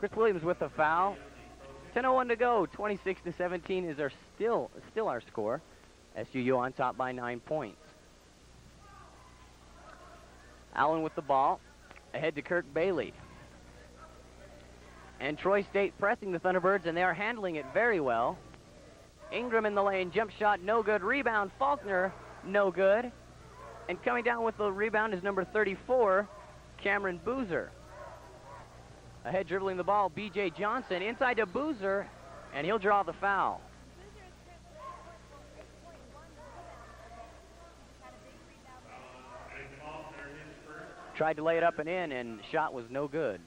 Chris Williams with the foul. 10:01 to go. 26-17 is still our score. SUU on top by 9 points. Allen with the ball. Ahead to Kirk Bailey. And Troy State pressing the Thunderbirds, and they are handling it very well. Ingram in the lane, jump shot, no good. Rebound, Faulkner, no good. And coming down with the rebound is number 34, Cameron Boozer. Ahead dribbling the ball, B.J. Johnson inside to Boozer, and he'll draw the foul. Tried to lay it up and in, and shot was no good.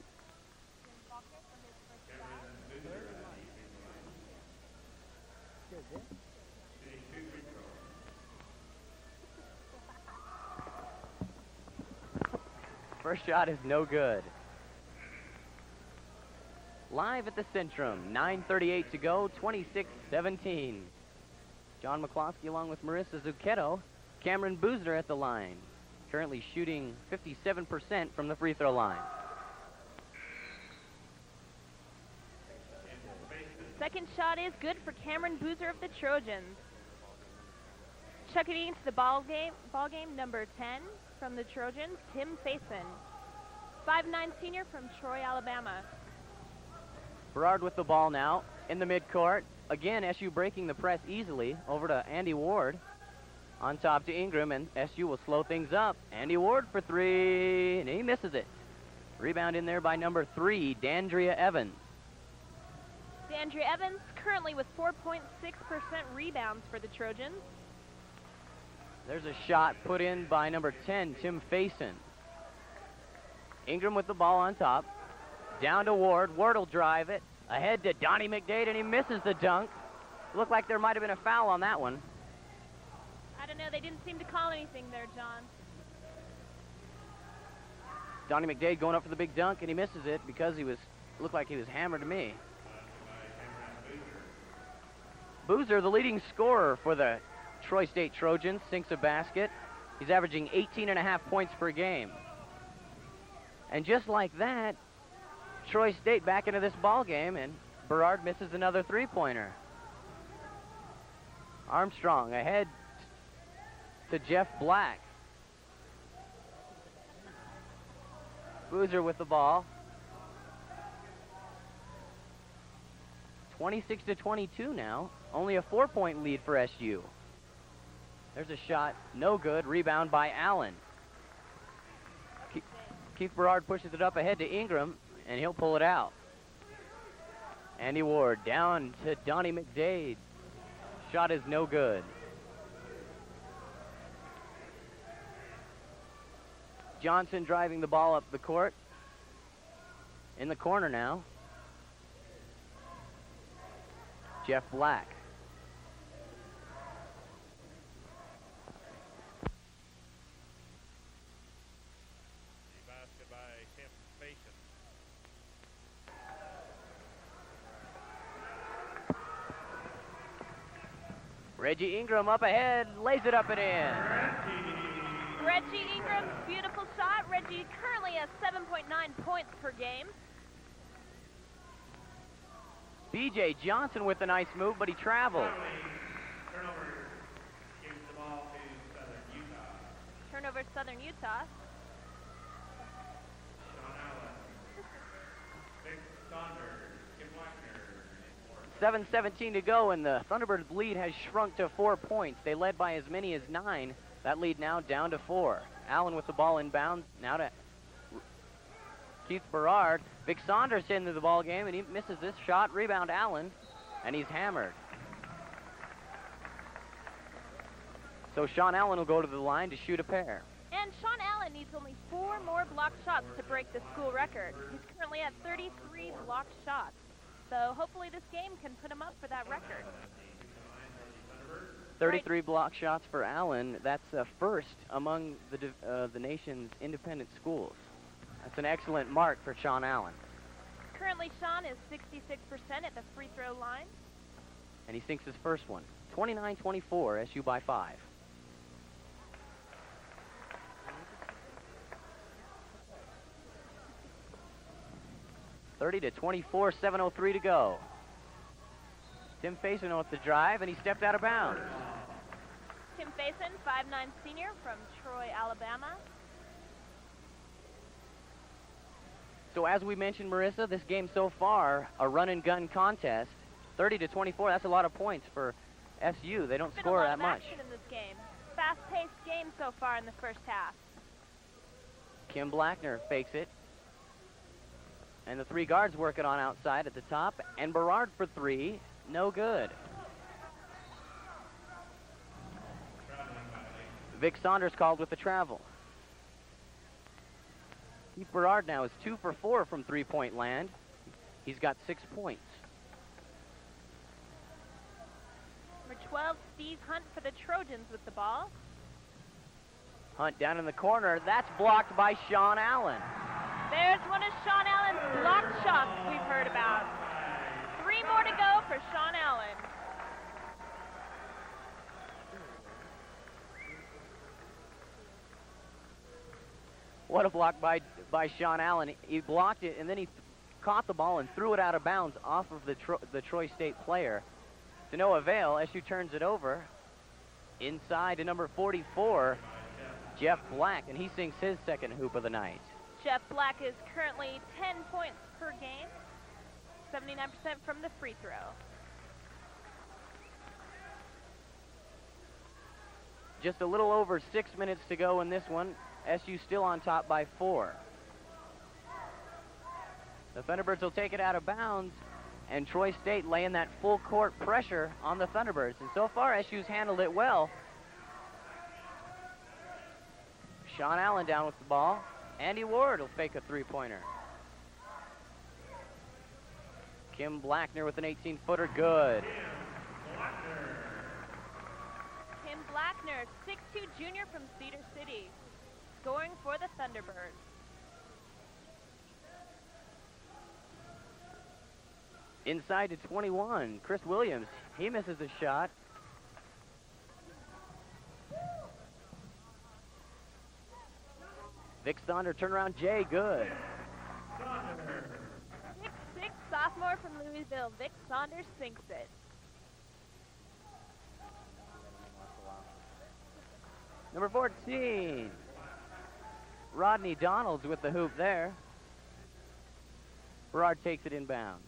First shot is no good. Live at the Centrum, 9:38 to go, 26-17. John McCloskey along with Marissa Zucchetto. Cameron Boozer at the line, currently shooting 57% from the free throw line. Second shot is good for Cameron Boozer of the Trojans. Checking into the ball game, number 10 from the Trojans, Tim Faison. 5'9" senior from Troy, Alabama. Berard with the ball now in the midcourt. Again, SU breaking the press easily over to Andy Ward. On top to Ingram, and SU will slow things up. Andy Ward for three, and he misses it. Rebound in there by number 3, Dandria Evans. Dandria Evans currently with 4.6% rebounds for the Trojans. There's a shot put in by number 10, Tim Faison. Ingram with the ball on top. Down to Ward. Ward will drive it. Ahead to Donnie McDade, and he misses the dunk. Looked like there might have been a foul on that one. I don't know. They didn't seem to call anything there, John. Donnie McDade going up for the big dunk, and he misses it because looked like he was hammered to me. Boozer, the leading scorer for the Troy State Trojans, sinks a basket. He's averaging 18.5 points per game. And just like that, Troy State back into this ball game, and Berard misses another three-pointer. Armstrong ahead to Jeff Black. Boozer with the ball. 26-22 now. Only a 4-point lead for SU. There's a shot, no good. Rebound by Allen. Keith Berard pushes it up ahead to Ingram, and he'll pull it out. Andy Ward down to Donnie McDade. Shot is no good. Johnson driving the ball up the court. In the corner now. Jeff Black. Basket by Tim Faison. Reggie Ingram up ahead, lays it up and in. Reggie Ingram, beautiful shot. Reggie currently has 7.9 points per game. B.J. Johnson with a nice move, but he traveled. Turnover gives the ball to Southern Utah. Turnover Southern Utah. Sean Allen, Vic Saunders, Kim Wagner, 7:17 to go, and the Thunderbirds' lead has shrunk to 4 points. They led by as many as 9. That lead now down to 4. Allen with the ball inbound, now to Keith Berard. Vic Saunders into the ball game, and he misses this shot. Rebound Allen, and he's hammered. So Sean Allen will go to the line to shoot a pair. And Sean Allen needs only 4 more blocked shots to break the school record. He's currently at 33 blocked shots. So hopefully this game can put him up for that record. 33 block shots for Allen. That's first among the nation's independent schools. That's an excellent mark for Sean Allen. Currently, Sean is 66% at the free throw line. And he sinks his first one. 29-24, SU by 5. 30-24, 7:03 to go. Tim Faison with the drive, and he stepped out of bounds. Tim Faison, 5'9" senior from Troy, Alabama. So as we mentioned, Marissa, this game so far, a run-and-gun contest. 30-24, that's a lot of points for SU. They don't There's score been a that lot of much. action in this game. Fast-paced game so far in the first half. Kim Blackner fakes it. And the three guards working on outside at the top. And Berard for three, no good. Vic Saunders called with the travel. Keith Berard now is 2 for 4 from three-point land. He's got 6 points. Number 12, Steve Hunt for the Trojans with the ball. Hunt down in the corner. That's blocked by Sean Allen. There's one of Sean Allen's blocked shots we've heard about. 3 more to go for Sean Allen. What a block by Sean Allen. He blocked it, and then he caught the ball and threw it out of bounds off of the Troy State player. To no avail, SU turns it over. Inside to number 44, Jeff Black, and he sinks his second hoop of the night. Jeff Black is currently 10 points per game, 79% from the free throw. Just a little over 6 minutes to go in this one. SU still on top by 4. The Thunderbirds will take it out of bounds, and Troy State laying that full court pressure on the Thunderbirds. And so far, SU's handled it well. Sean Allen down with the ball. Andy Ward will fake a three-pointer. Kim Blackner with an 18-footer, good. Kim Blackner, 6'2" junior from Cedar City, scoring for the Thunderbirds. Inside to 21, Chris Williams. He misses a shot. Vic Saunders, turnaround Jay, good. 6'6", sophomore from Louisville, Vic Saunders sinks it. Number 14, Rodney Donalds with the hoop there. Berard takes it inbounds.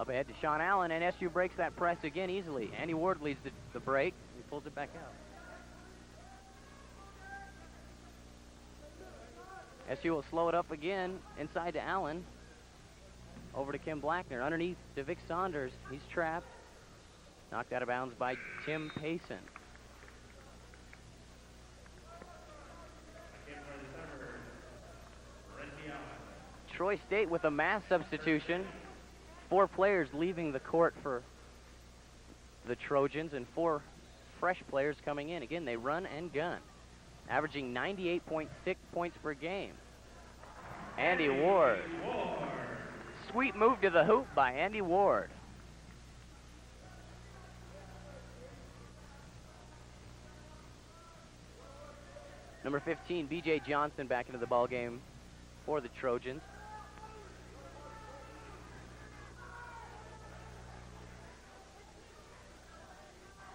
Up ahead to Sean Allen, and SU breaks that press again easily. Andy Ward leads the break. He pulls it back out. SU will slow it up again inside to Allen. Over to Kim Blackner. Underneath to Vic Saunders. He's trapped. Knocked out of bounds by Tim Payson. Troy State with a mass substitution. 4 players leaving the court for the Trojans and 4 fresh players coming in. Again, they run and gun, averaging 98.6 points per game. Andy Ward. Sweet move to the hoop by Andy Ward. Number 15, B.J. Johnson back into the ball game for the Trojans.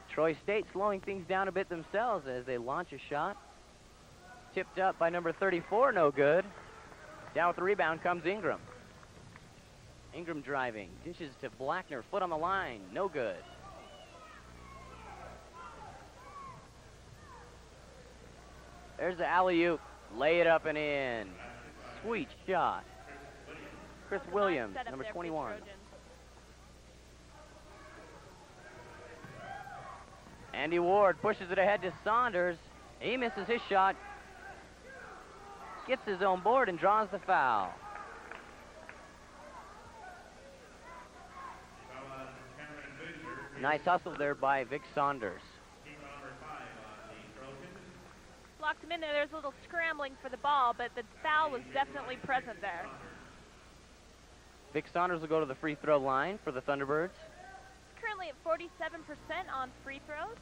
Troy State slowing things down a bit themselves as they launch a shot. Tipped up by number 34, no good. Down with the rebound comes Ingram. Ingram driving, dishes to Blackner, foot on the line, no good. There's the alley-oop, lay it up and in. Sweet shot. Chris Williams, number 21. Andy Ward pushes it ahead to Saunders. He misses his shot. Gets his own board and draws the foul. Nice hustle there by Vic Saunders. Locked him in there. There's a little scrambling for the ball, but the foul was definitely present there. Vic Saunders will go to the free throw line for the Thunderbirds. Currently at 47% on free throws.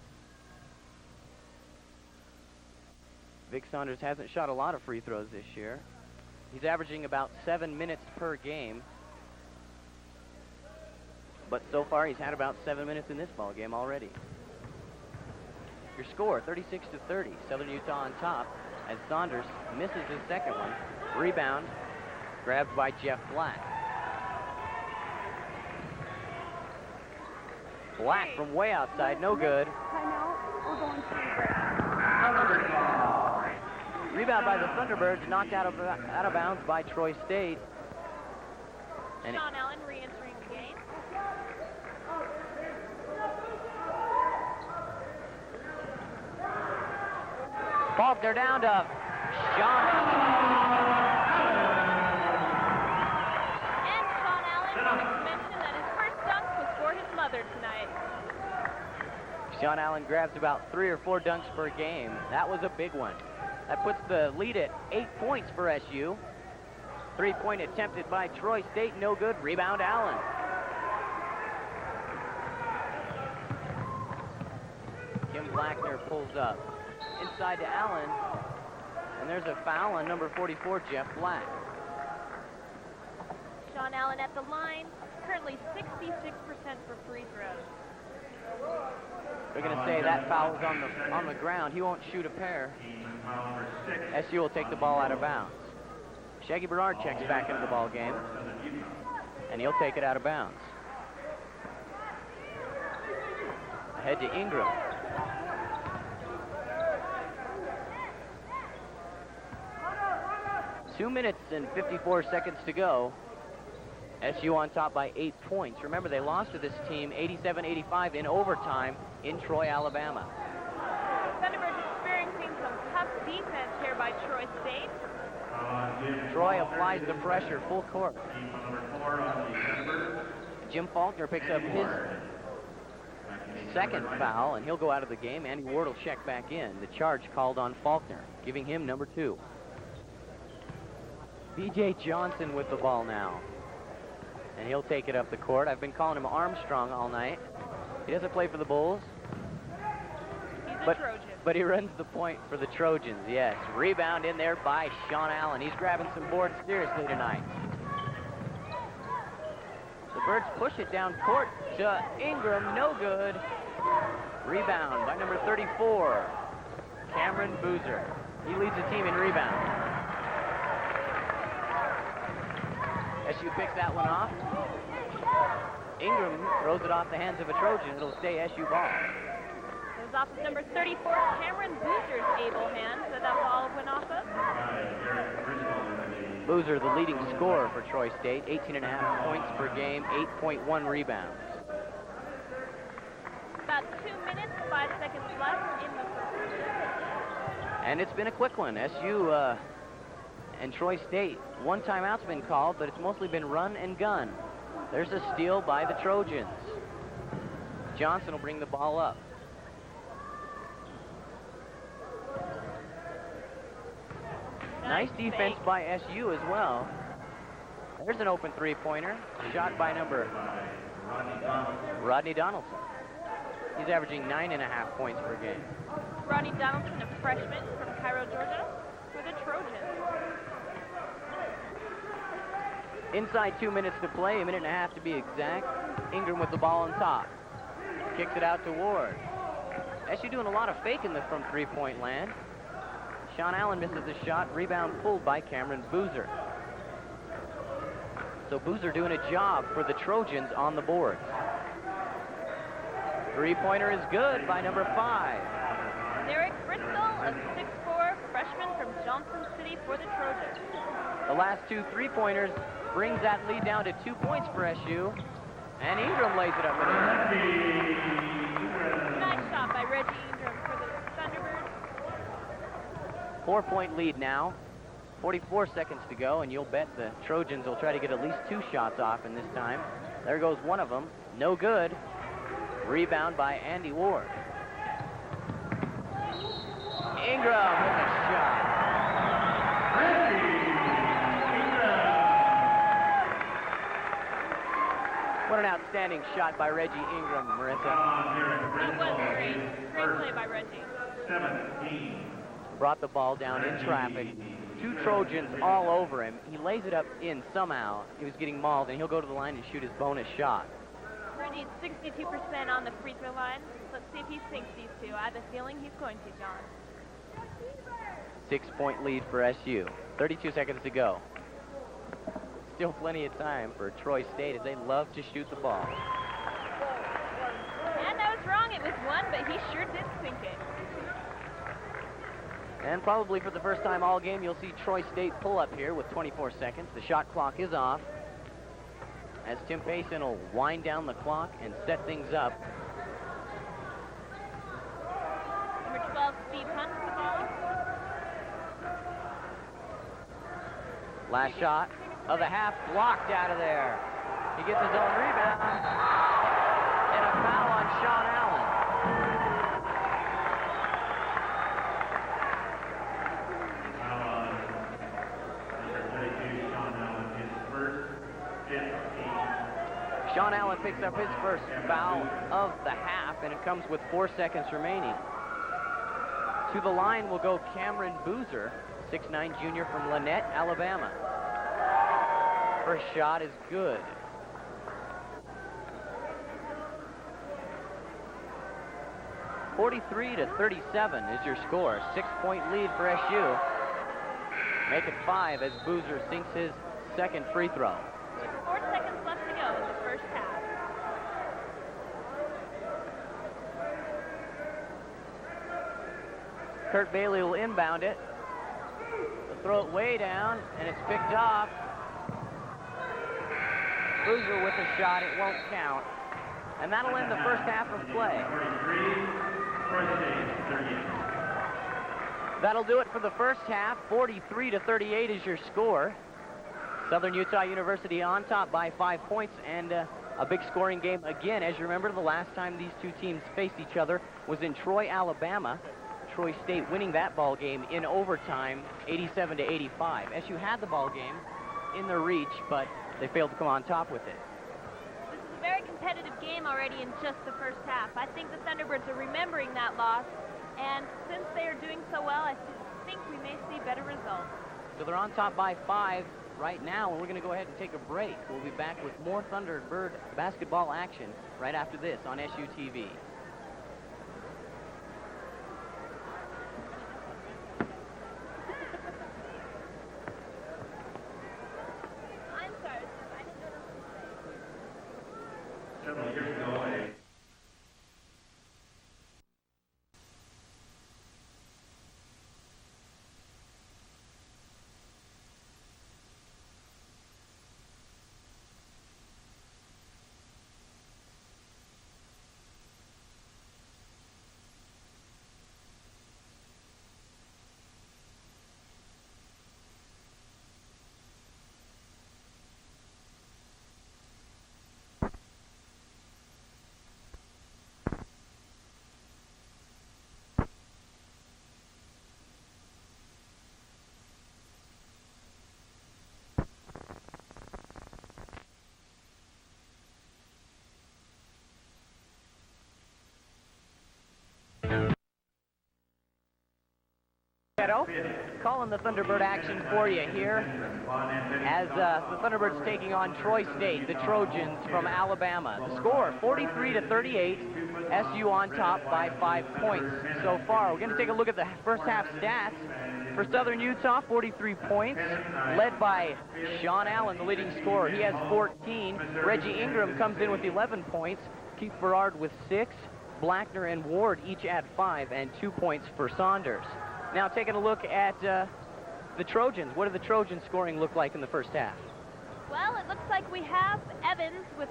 Vic Saunders hasn't shot a lot of free throws this year. He's averaging about 7 minutes per game. But so far, he's had about 7 minutes in this ball game already. Your score, 36-30. Southern Utah on top as Saunders misses his second one. Rebound grabbed by Jeff Black. Black from way outside, no good. Timeout. We're going to break. Rebound by the Thunderbirds, knocked out of bounds by Troy State. And Sean Allen re-entering the game. Faulkner down to Sean Allen. And Sean Allen wanted to mention that his first dunk was for his mother tonight. Sean Allen grabs about 3 or 4 dunks per game. That was a big one. That puts the lead at 8 points for SU. 3-point attempted by Troy State, no good. Rebound Allen. Kim Blackner pulls up. Inside to Allen. And there's a foul on number 44, Jeff Black. Sean Allen at the line, currently 66% for free throws. They're going to say that foul's on the ground. He won't shoot a pair. SU will take the ball out of bounds. Shaggy Bernard checks back into the ball game, and he'll take it out of bounds. Ahead to Ingram. Two minutes and 54 seconds to go. SU on top by 8 points. Remember, they lost to this team 87-85 in overtime in Troy, Alabama. Thunderbirds experiencing some tough defense here by Troy State. Troy applies the pressure full court. Jim Faulkner picks up his second foul, and he'll go out of the game. Andy Ward will check back in. The charge called on Faulkner, giving him number 2. B.J. Johnson with the ball now. And he'll take it up the court. I've been calling him Armstrong all night. He doesn't play for the Bulls. He's a Trojan. But he runs the point for the Trojans, yes. Rebound in there by Sean Allen. He's grabbing some boards seriously tonight. The Birds push it down court to Ingram, no good. Rebound by number 34, Cameron Boozer. He leads the team in rebound. SU picks that one off. Ingram throws it off the hands of a Trojan. It'll stay SU ball. Goes off of number 34, Cameron Boozer's able hand that ball went off of. Boozer, the leading scorer for Troy State, 18.5 points per game, 8.1 rebounds. About 2 minutes, 5 seconds left in the first. And it's been a quick one. SU and Troy State. One timeout's been called, but it's mostly been run and gun. There's a steal by the Trojans. Johnson will bring the ball up. Nice defense by SU as well. There's an open three-pointer. Shot by number Rodney Donaldson. He's averaging 9.5 points per game. Rodney Donaldson, a freshman from Cairo, Georgia, for the Trojans. Inside 2 minutes to play, a minute and a half to be exact. Ingram with the ball on top. Kicks it out to Ward. SU doing a lot of faking from three-point land. Sean Allen misses the shot. Rebound pulled by Cameron Boozer. So Boozer doing a job for the Trojans on the boards. Three-pointer is good by number 5. Derek Bristol, a 6'4" freshman from Johnson City for the Trojans. The last 2 three-pointers brings that lead down to 2 points for SU. And Ingram lays it up and in. Nice shot by Reggie Ingram for the Thunderbirds. 4-point lead now. 44 seconds to go, and you'll bet the Trojans will try to get at least 2 shots off in this time. There goes one of them. No good. Rebound by Andy Ward. Ingram with a shot. What an outstanding shot by Reggie Ingram, Marissa. That was great. Great play by Reggie. Brought the ball down in traffic. two Trojans all over him. He lays it up in somehow. He was getting mauled, and he'll go to the line and shoot his bonus shot. Burt needs 62% on the free throw line. Let's see if he sinks these two. I have a feeling he's going to, John. 6-point lead for SU. 32 seconds to go. Still plenty of time for Troy State as they love to shoot the ball. And I was wrong. It was one, but he sure did sink it. And probably for the first time all game, you'll see Troy State pull up here with 24 seconds. The shot clock is off as Tim Payson will wind down the clock and set things up. Number 12, Steve Hunt's the ball. Last shot of the half blocked out of there. He gets his own rebound. And a foul on Sean Allen. Foul on number 32, Sean Allen, his first, 15. Sean Allen picks up his first foul of the half, and it comes with 4 seconds remaining. To the line will go Cameron Boozer, 6'9" junior from Lynette, Alabama. First shot is good. (43-37) is your score. 6-point lead for SU. Make it 5 as Boozer sinks his second free throw. With 4 seconds left to go in the first half. Kurt Bailey will inbound it. He'll throw it way down, and it's picked off. Boozer with a shot, it won't count. And that'll end the first half of play. 43, Troy State, 38. That'll do it for the first half. 43-38 is your score. Southern Utah University on top by 5 points, and a big scoring game again. As you remember, the last time these two teams faced each other was in Troy, Alabama. Troy State winning that ball game in overtime, 87-85. SU had the ball game in their reach, but they failed to come on top with it. This is a very competitive game already in just the first half. I think the Thunderbirds are remembering that loss, and since they are doing so well, I think we may see better results. So they're on top by 5 right now, and we're going to go ahead and take a break. We'll be back with more Thunderbird basketball action right after this on SU TV. I'm sorry, I didn't know that. Several years ago, Calling the Thunderbird action for you here as the Thunderbirds taking on Troy State, the Trojans from Alabama. The score, 43-38, SU on top by 5 points so far. We're going to take a look at the first half stats. For Southern Utah, 43 points, led by Sean Allen, the leading scorer. He has 14. Reggie Ingram comes in with 11 points. Keith Berard with 6. Blackner and Ward each at 5, and 2 points for Saunders. Now taking a look at the Trojans. What did the Trojans scoring look like in the first half? Well, it looks like we have Evans with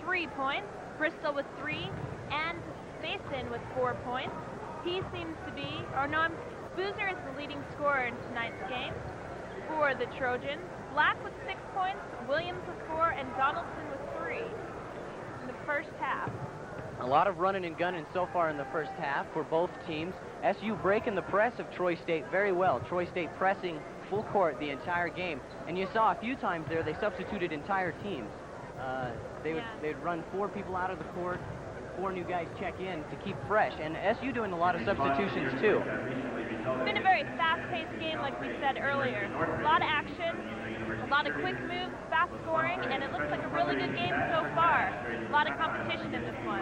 3 points, Bristol with 3, and Mason with 4 points. He seems to be, Boozer is the leading scorer in tonight's game for the Trojans. Black with 6 points, Williams with 4, and Donaldson with 3 in the first half. A lot of running and gunning so far in the first half for both teams. SU breaking the press of Troy State very well. Troy State pressing full court the entire game. And you saw a few times there they substituted entire teams. They'd run 4 people out of the court, 4 new guys check in to keep fresh. And SU doing a lot of substitutions too. It's been a very fast-paced game, like we said earlier. A lot of action, a lot of quick moves, fast scoring, and it looks like a really good game so far. A lot of competition in this one.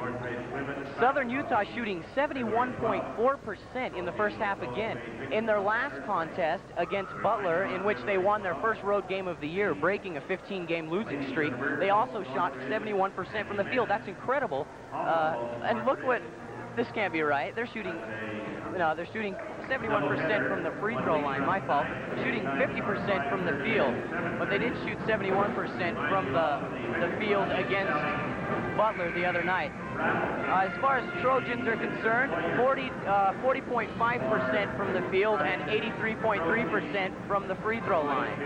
Southern Utah shooting 71.4% in the first half again. In their last contest against Butler, in which they won their first road game of the year, breaking a 15-game losing streak, they also shot 71% from the field. That's incredible. And look what, this can't be right. They're shooting 71% from the free throw line, my fault. Shooting 50% from the field, but they did shoot 71% from the field against Butler the other night. As far as Trojans are concerned, 40.5% from the field and 83.3% from the free throw line.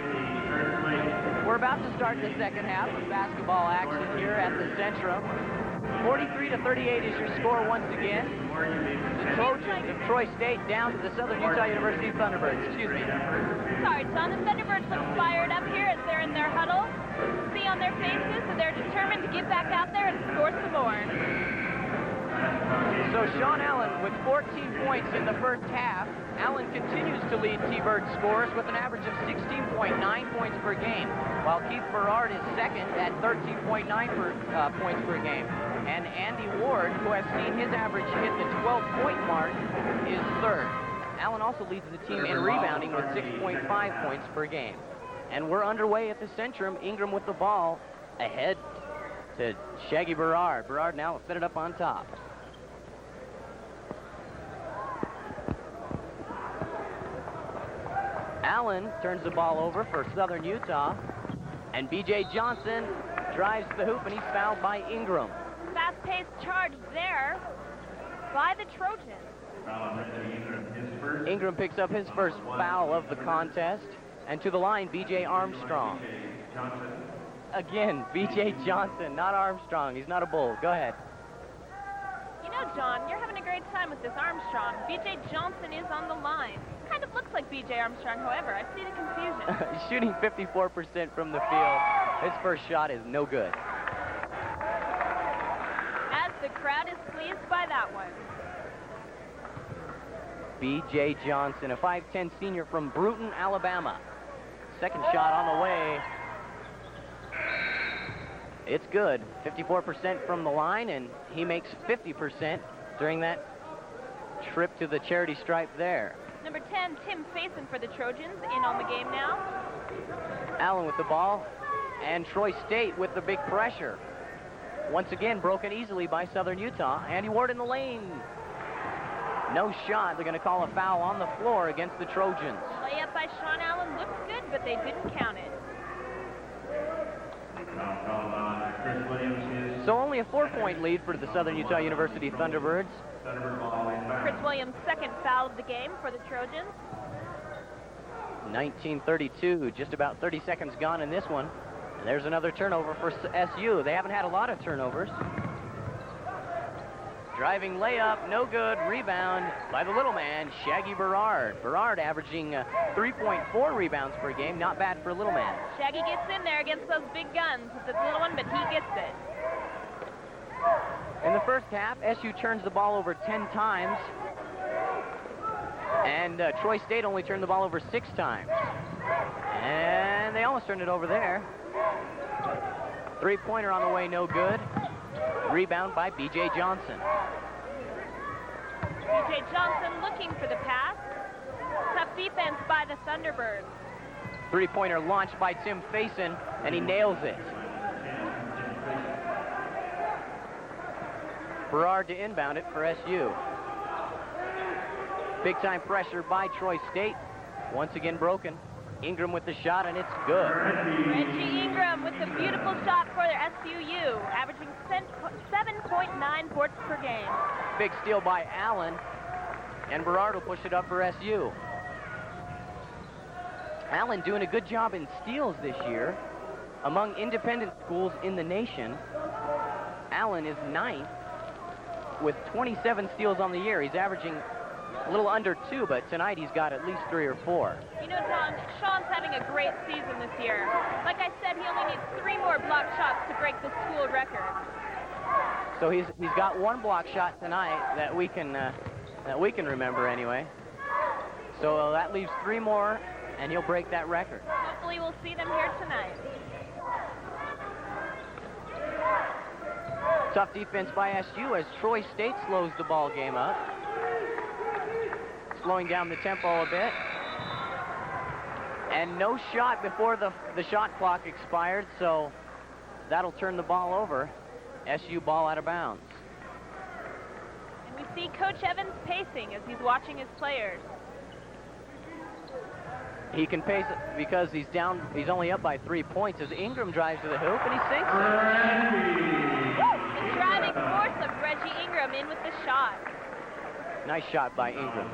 We're about to start the second half of basketball action here at the Centrum. 43-38 is your score once again. The Trojans of Troy State down to the Southern Utah University Thunderbirds. Excuse me. Sorry, John. The Thunderbirds look fired up here as they're in their huddle. See on their faces that they're determined to get back out there and score some more. So Sean Allen with 14 points in the first half. Allen continues to lead T-Bird scores with an average of 16.9 points per game, while Keith Berard is second at 13.9 points per game. And Andy Ward, who has seen his average hit the 12-point mark, is third. Allen also leads the team in rebounding with 6.5 points per game. And we're underway at the Centrum. Ingram with the ball ahead to Shaggy Berard. Berard now set it up on top. Allen turns the ball over for Southern Utah, and B.J. Johnson drives the hoop, and he's fouled by Ingram. Fast-paced charge there by the Trojans. Ingram picks up his first foul of the contest, and to the line, B.J. Armstrong. Again, B.J. Johnson, not Armstrong. He's not a Bull. Go ahead. You know, John, you're having a great time with this Armstrong. B.J. Johnson is on the line. Kind of looks like B.J. Armstrong, however. I see the confusion. He's shooting 54% from the field. His first shot is no good. As the crowd is pleased by that one. B.J. Johnson, a 5'10 senior from Bruton, Alabama. Second shot on the way. It's good. 54% from the line, and he makes 50% during that trip to the charity stripe there. Number 10, Tim Faison for the Trojans, in on the game now. Allen with the ball, and Troy State with the big pressure. Once again, broken easily by Southern Utah. Andy Ward in the lane. No shot. They're going to call a foul on the floor against the Trojans. Layup by Sean Allen looks good, but they didn't count it. So only a 4-point lead for the Southern Utah University Thunderbirds. Chris Williams' second foul of the game for the Trojans. 19:32, just about 30 seconds gone in this one. And there's another turnover for SU. They haven't had a lot of turnovers. Driving layup, no good. Rebound by the little man, Shaggy Berard. Berard averaging 3.4 rebounds per game. Not bad for a little man. Shaggy gets in there against those big guns. It's a little one, but he gets it. In the first half, SU turns the ball over 10 times. And Troy State only turned the ball over 6 times. And they almost turned it over there. Three-pointer on the way, no good. Rebound by B.J. Johnson. B.J. Johnson looking for the pass. Tough defense by the Thunderbirds. Three-pointer launched by Tim Faison, and he nails it. Berard to inbound it for SU. Big-time pressure by Troy State. Once again broken. Ingram with the shot, and it's good. Reggie Ingram with the beautiful shot for their SUU, averaging 7.9 points per game. Big steal by Allen, and Berard will push it up for SU. Allen doing a good job in steals this year. Among independent schools in the nation, Allen is 9th with 27 steals on the year. He's averaging a little under 2, but tonight he's got at least 3 or 4. You know, John, Sean's having a great season this year. Like I said, he only needs 3 more block shots to break the school record. So he's got 1 block shot tonight that we can remember anyway. So that leaves 3 more, and he'll break that record. Hopefully we'll see them here tonight. Tough defense by SU as Troy State slows the ball game up. Slowing down the tempo a bit. And no shot before the shot clock expired, so that'll turn the ball over. SU ball out of bounds. And we see Coach Evans pacing as he's watching his players. He can pace it because he's only up by 3 points as Ingram drives to the hoop and he sinks it. The driving force of Reggie Ingram in with the shot. Nice shot by Ingram.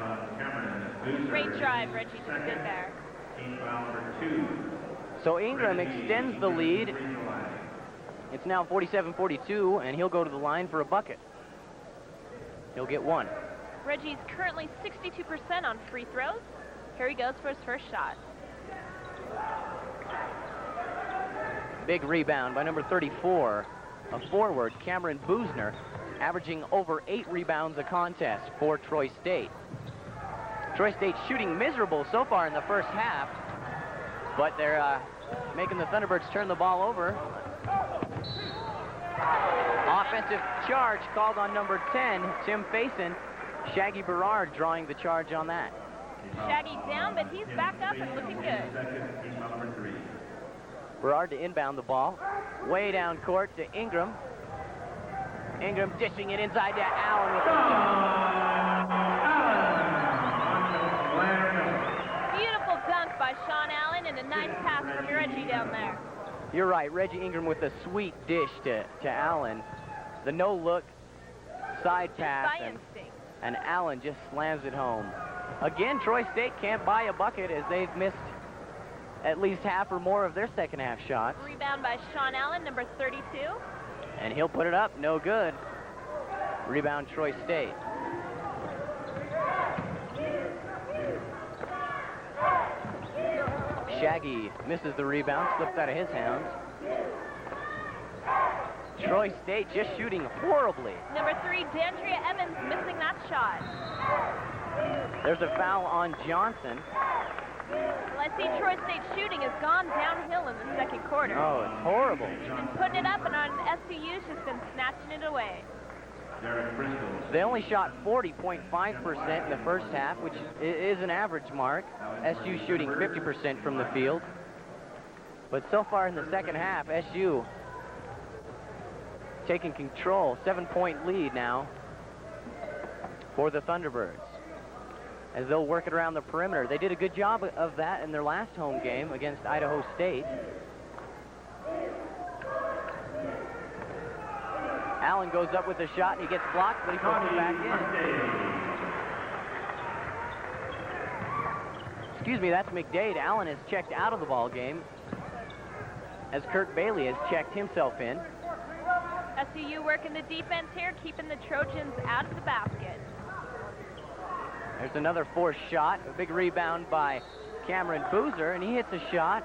Great drive, Reggie just did there. So Ingram extends the lead. It's now 47-42, and he'll go to the line for a bucket. He'll get 1. Reggie's currently 62% on free throws. Here he goes for his first shot. Big rebound by number 34, a forward, Cameron Boozner, averaging over 8 rebounds a contest for Troy State. Troy State shooting miserable so far in the first half, but they're making the Thunderbirds turn the ball over. Offensive charge called on number 10, Tim Faison. Shaggy Berard drawing the charge on that. Shaggy down, but he's back up and looking good. Berard to inbound the ball. Way down court to Ingram. Ingram dishing it inside to Allen with the shot. Beautiful dunk by Sean Allen and a nice pass from Reggie down there. You're right, Reggie Ingram with a sweet dish to Allen. The no-look side pass, By instinct. and Allen just slams it home. Again, Troy State can't buy a bucket as they've missed at least half or more of their second half shots. Rebound by Sean Allen, number 32. And he'll put it up, no good. Rebound Troy State. Shaggy misses the rebound, slips out of his hands. Troy State just shooting horribly. Number 3, D'Andrea Evans missing that shot. There's a foul on Johnson. Well, I see Troy State shooting has gone downhill in the second quarter. Oh, it's horrible. He's been putting it up, and on SCU's just been snatching it away. They only shot 40.5% in the first half, which is an average mark. SU shooting 50% from the field. But so far in the second half, SU taking control. 7-point lead now for the Thunderbirds as they'll work it around the perimeter. They did a good job of that in their last home game against Idaho State. Allen goes up with a shot and he gets blocked, but he puts it back in. Excuse me, that's McDade. Allen has checked out of the ball game as Kurt Bailey has checked himself in. SCU working the defense here, keeping the Trojans out of the basket. There's another forced shot, a big rebound by Cameron Boozer, and he hits a shot,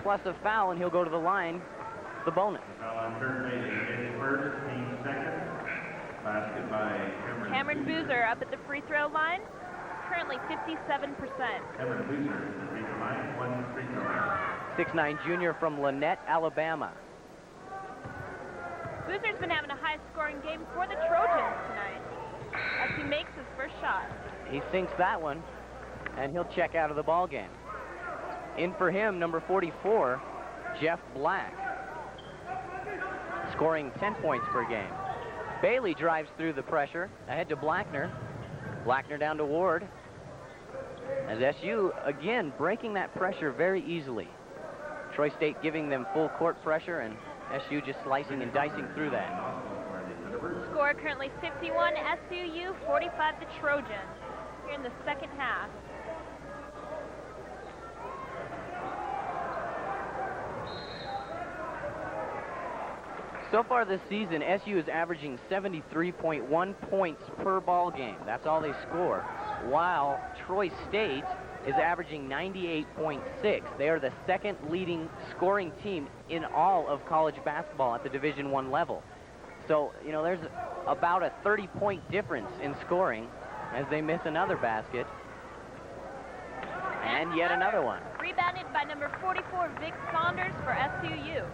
plus a foul, and he'll go to the line, the bonus. Cameron Boozer up at the free throw line, currently 57%. Cameron Boozer at the free throw line, 1 free throw line. 6'9" junior from Lynette, Alabama. Boozer's been having a high-scoring game for the Trojans tonight as he makes his first shot. He sinks that one, and he'll check out of the ball game. In for him, number 44, Jeff Black, scoring 10 points per game. Bailey drives through the pressure, ahead to Blackner. Blackner down to Ward. As SU, again, breaking that pressure very easily. Troy State giving them full court pressure, and SU just slicing and dicing through that. Score currently 51 SUU, 45 the Trojans here in the second half. So far this season, SU is averaging 73.1 points per ball game. That's all they score. While Troy State is averaging 98.6. They are the second leading scoring team in all of college basketball at the Division I level. So, you know, there's about a 30-point difference in scoring as they miss another basket. And yet another one. Rebounded by number 44, Vic Saunders for SUU.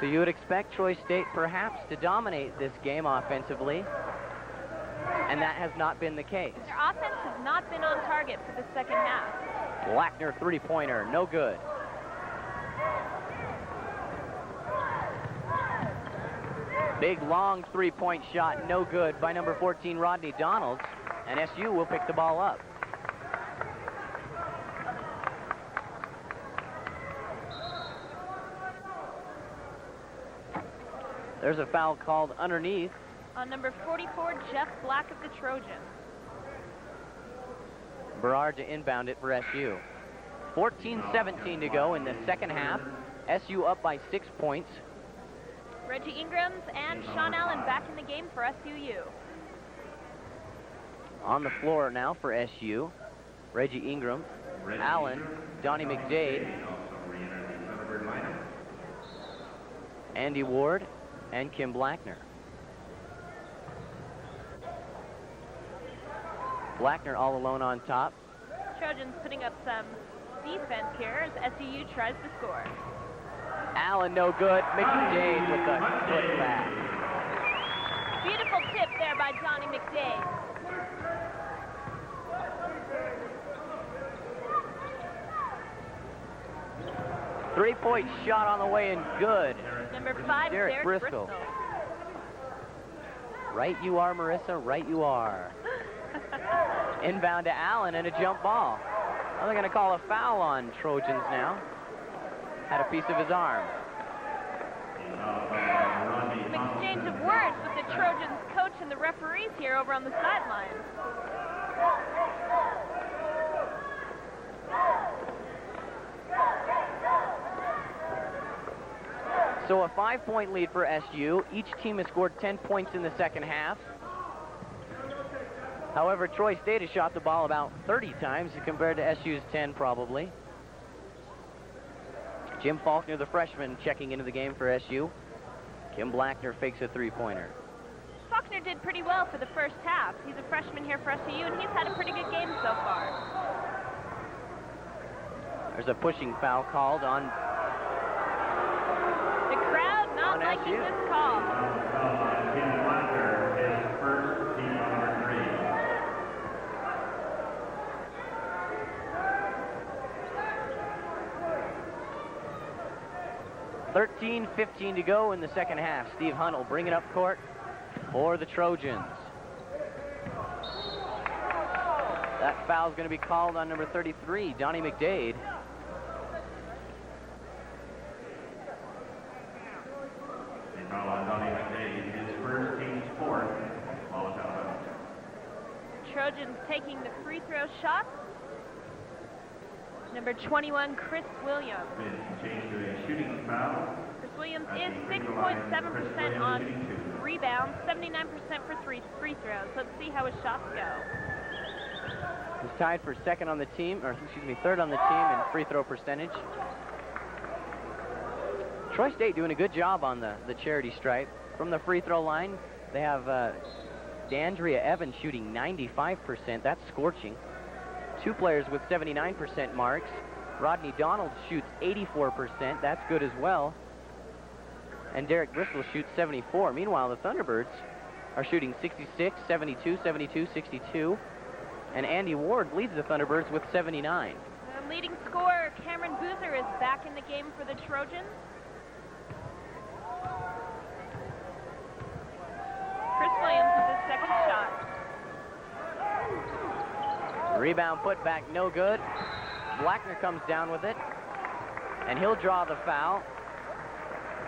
So you would expect Troy State perhaps to dominate this game offensively, and that has not been the case. Their offense has not been on target for the second half. Blackner three-pointer, no good. Big, long three-point shot, no good by number 14, Rodney Donalds, and SU will pick the ball up. There's a foul called underneath. On number 44, Jeff Black of the Trojans. Berard to inbound it for SU. 14-17 to go in the second half. SU up by 6 points. Reggie Ingrams and Sean Allen back in the game for SUU. On the floor now for SU. Reggie Ingram, Allen, Donnie McDade, Andy Ward, and Kim Blackner. Blackner all alone on top. Trojans putting up some defense here as SUU tries to score. Allen no good. McDade with the foot back. Beautiful tip there by Donnie McDade. Three-point shot on the way and good. Number 5, Derek Bristol. Right you are, Marissa. Right you are. Inbound to Allen and a jump ball. Well, they're going to call a foul on Trojans now. Had a piece of his arm. Some exchange of words with the Trojans coach and the referees here over on the sidelines. So a 5-point lead for SU. Each team has scored 10 points in the second half. However, Troy State has shot the ball about 30 times compared to SU's 10 probably. Jim Faulkner, the freshman, checking into the game for SU. Kim Blackner fakes a three-pointer. Faulkner did pretty well for the first half. He's a freshman here for SUU, and he's had a pretty good game so far. There's a pushing foul called on The crowd not on liking SU. this call. Kim Blackner, his first, team number 13-15 to go in the second half. Steve Hunt will bring it up court for the Trojans. That foul's going to be called on number 33, Donnie McDade. They foul on Donnie McDade, his first, team's fourth. Ball is out. Trojans taking the free throw shot. Number 21, Chris Williams. Been changed to a shooting foul. Chris Williams is 6.7% on rebounds, 79% for free throws. Let's see how his shots go. He's tied for second on the team, or excuse me, third on the team in free throw percentage. Troy State doing a good job on the charity stripe. From the free throw line, they have D'Andrea Evans shooting 95%. That's scorching. Two players with 79% marks. Rodney Donald shoots 84%. That's good as well. And Derek Bristol shoots 74. Meanwhile, the Thunderbirds are shooting 66, 72, 72, 62. And Andy Ward leads the Thunderbirds with 79. Leading scorer Cameron Boozer is back in the game for the Trojans. Chris Williams with his second shot. Rebound put back, no good. Blackner comes down with it, and he'll draw the foul.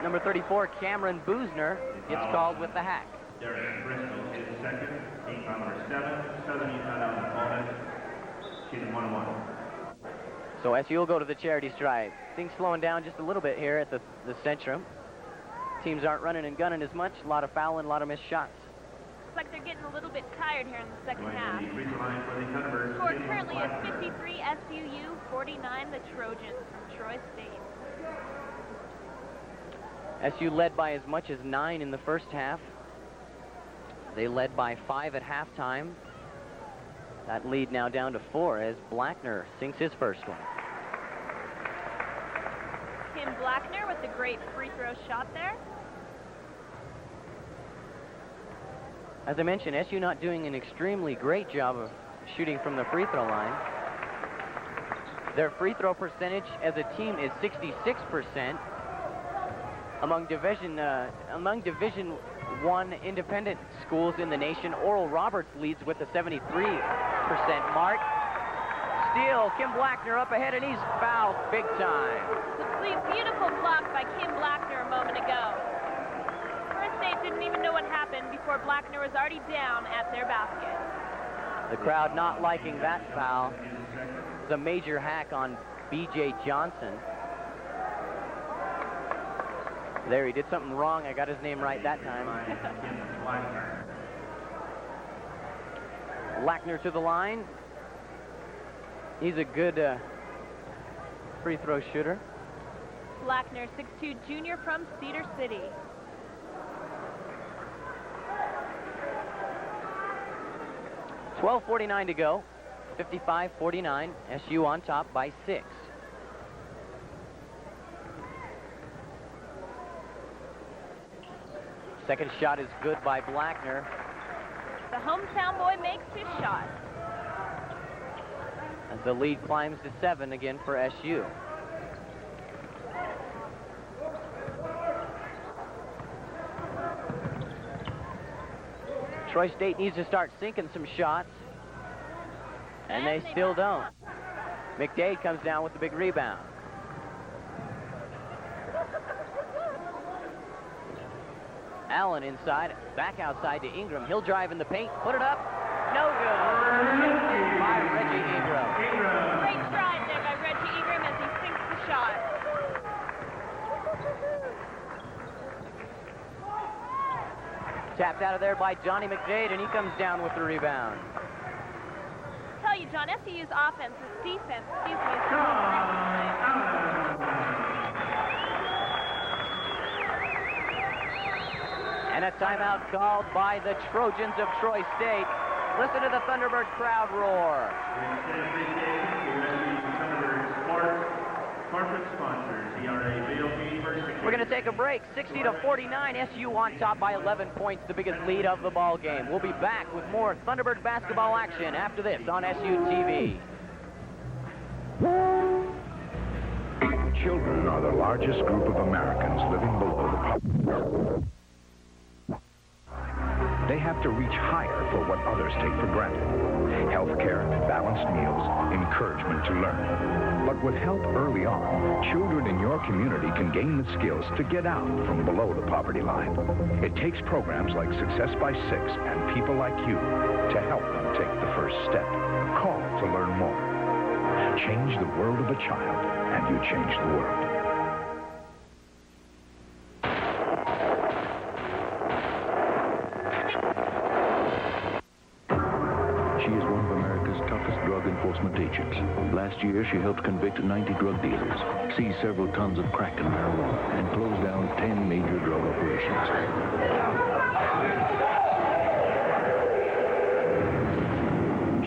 Number 34, Cameron Boozner, gets called with the hack. Derek Bristol is second, team foul number 7. Southern Utah on the opponent, shooting 1-1. So SU will go to the charity stripe. Things slowing down just a little bit here at the Centrum. Teams aren't running and gunning as much. A lot of fouling, a lot of missed shots. Looks like they're getting a little bit tired here in the second Going half. to the free throw line for the Thunderbirds. Score Kim currently is Blackner. 53 SUU, 49 the Trojans from Troy State. SU led by as much as 9 in the first half. They led by 5 at halftime. That lead now down to 4 as Blackner sinks his first one. Kim Blackner with the great free throw shot there. As I mentioned, SU not doing an extremely great job of shooting from the free throw line. Their free throw percentage as a team is 66%. Among Division I independent schools in the nation, Oral Roberts leads with the 73% mark. Steal, Kim Blackner up ahead, and he's fouled big time. The beautiful block by Kim Blackner a moment ago. First State didn't even know what happened before Blackner was already down at their basket. The crowd not liking that foul. It's a major hack on B.J. Johnson. There, he did something wrong. I got his name right that time. Blackner to the line. He's a good free throw shooter. Blackner, 6'2", junior from Cedar City. $12:49 to go. 55-49. SU on top by 6. Second shot is good by Blackner. The hometown boy makes his shot. As the lead climbs to 7 again for SU. Troy State needs to start sinking some shots. And they still don't. McDade comes down with the big rebound. Allen inside, back outside to Ingram. He'll drive in the paint, put it up. No good. By Reggie Ingram. Great stride there by Reggie Ingram as he sinks the shot. Tapped out of there by Johnny McDade, and he comes down with the rebound. Tell you, John, SU's offense, his defense, excuse me, is tonight. And a timeout called by the Trojans of Troy State. Listen to the Thunderbird crowd roar. Corporate sponsors, ERA, BOP, First We're going to take a break. 60-49, SU on top by 11 points, the biggest lead of the ball game. We'll be back with more Thunderbird basketball action after this on SU TV. Children are the largest group of Americans living below the poverty. They have to reach higher for what others take for granted. Health care, balanced meals, encouragement to learn. But with help early on, children in your community can gain the skills to get out from below the poverty line. It takes programs like Success by 6 and people like you to help them take the first step. Call to learn more. Change the world of a child, and you change the world. She is one of America's toughest drug enforcement agents. Last year, she helped convict 90 drug dealers, seize several tons of crack and marijuana, and close down 10 major drug operations.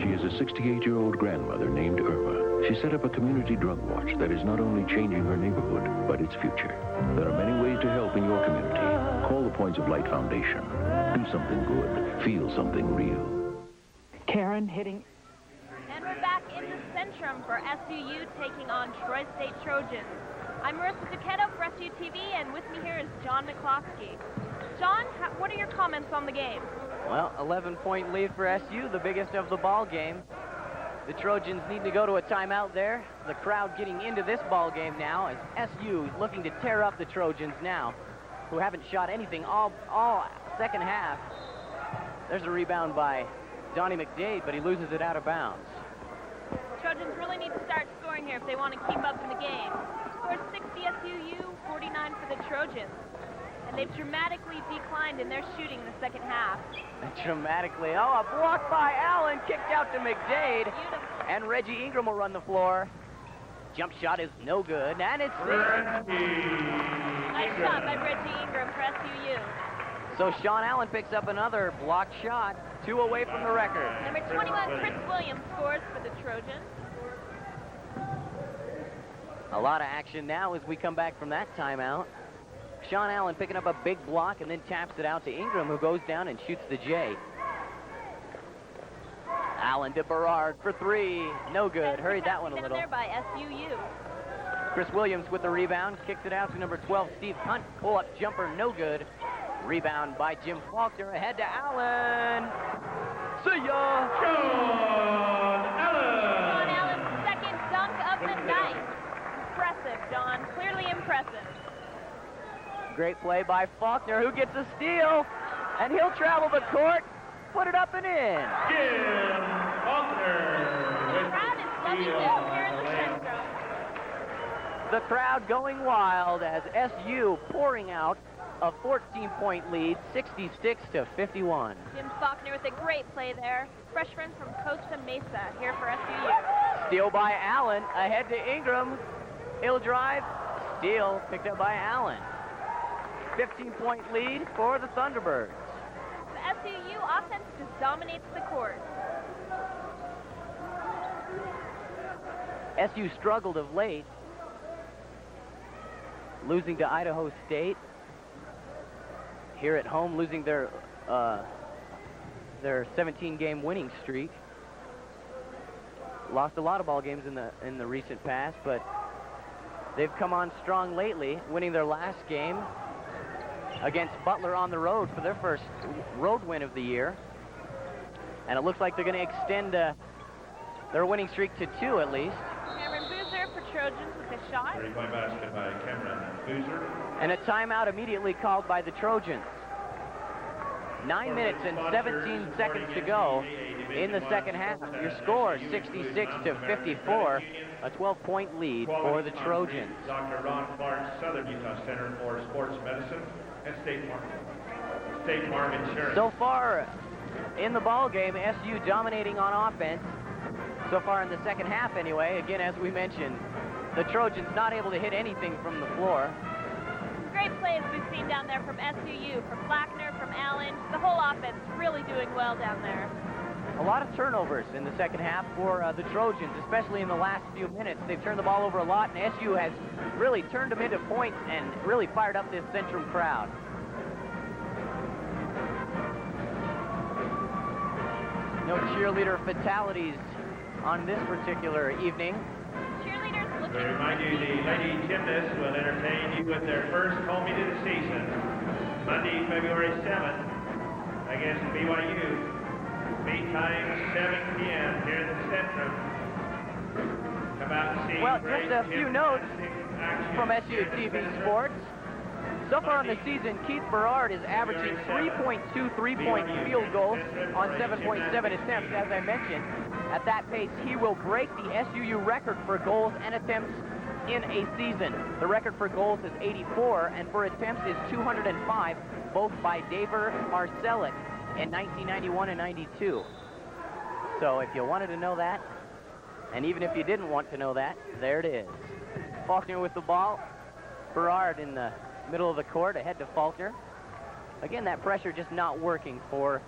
She is a 68-year-old grandmother named Irma. She set up a community drug watch that is not only changing her neighborhood, but its future. There are many ways to help in your community. Call the Points of Light Foundation. Do something good. Feel something real. Karen hitting. And we're back in the Centrum for SUU taking on Troy State Trojans. I'm Marissa Duquetto for SU TV, and with me here is John McCloskey. John, what are your comments on the game? Well, 11-point lead for SU, the biggest of the ball game. The Trojans need to go to a timeout there. The crowd getting into this ball game now as SU is looking to tear up the Trojans now, who haven't shot anything all second half. There's a rebound by Johnny McDade, but he loses it out of bounds. Trojans really need to start scoring here if they want to keep up in the game. Score 60 SUU, 49 for the Trojans. And they've dramatically declined in their shooting the second half. Dramatically. Oh, a block by Allen, kicked out to McDade. Beautiful. And Reggie Ingram will run the floor. Jump shot is no good, and it's Nice shot by Reggie Ingram for SUU. So Sean Allen picks up another blocked shot. 2 away from the record. Number 21, Chris Williams, scores for the Trojans. A lot of action now as we come back from that timeout. Sean Allen picking up a big block and then taps it out to Ingram, who goes down and shoots the J. Allen to Berard for 3. No good. Hurried that one a little. There by SUU. Chris Williams with the rebound, kicks it out to number 12, Steve Hunt. Pull-up jumper, no good. Rebound by Jim Faulkner, ahead to Allen. See ya! Sean Allen! Sean Allen's second dunk of the night. Impressive, Don. Clearly impressive. Great play by Faulkner, who gets a steal, and he'll travel the court, put it up and in. Jim Faulkner. The crowd is loving this here in the Centro. The crowd going wild as SU pouring out a 14-point lead, 66 to 51. Jim Faulkner with a great play there. Freshman from Costa Mesa here for SUU. Steal by Allen, ahead to Ingram. He'll drive, steal, picked up by Allen. 15-point lead for the Thunderbirds. The SUU offense just dominates the court. SU struggled of late, losing to Idaho State. Here at home, losing their 17-game winning streak. Lost a lot of ball games in the recent past, but they've come on strong lately, winning their last game against Butler on the road for their first road win of the year. And it looks like they're going to extend their winning streak to 2 at least. Cameron Boozer for Trojans with a shot. 30-point basket by Cameron Boozer. And a timeout immediately called by the Trojans. 9 minutes and 17 seconds to go in the second half. Your score, 66 to 54, a 12-point lead for the Trojans. Dr. Ron Clark, Southern Utah Center for Sports Medicine and State Farm Insurance. So far in the ball game, SU dominating on offense. So far in the second half anyway. Again, as we mentioned, the Trojans not able to hit anything from the floor. Great plays we've seen down there from SUU, from Blackner, from Allen. The whole offense really doing well down there. A lot of turnovers in the second half for the Trojans, especially in the last few minutes. They've turned the ball over a lot, and SU has really turned them into points and really fired up this Centrum crowd. No cheerleader fatalities on this particular evening. Cheerleaders We looking remind you the Lady Gymnasts will entertain you with their first home meet of the season, Monday, February 7th, against BYU. Meet time 7 p.m. here in the Centrum. Come out and see. Well, great just a few notes gymnastic action from here SU in the TV Centrum. Sports. So far in the season, Keith Berard is averaging 3.2 three-point field goals on 7.7 attempts. As I mentioned, at that pace, he will break the SUU record for goals and attempts in a season. The record for goals is 84, and for attempts is 205, both by Daver Marcelic in 1991 and 92. So if you wanted to know that, and even if you didn't want to know that, there it is. Faulkner with the ball. Berard in the middle of the court, ahead to Faulkner. Again, that pressure just not working for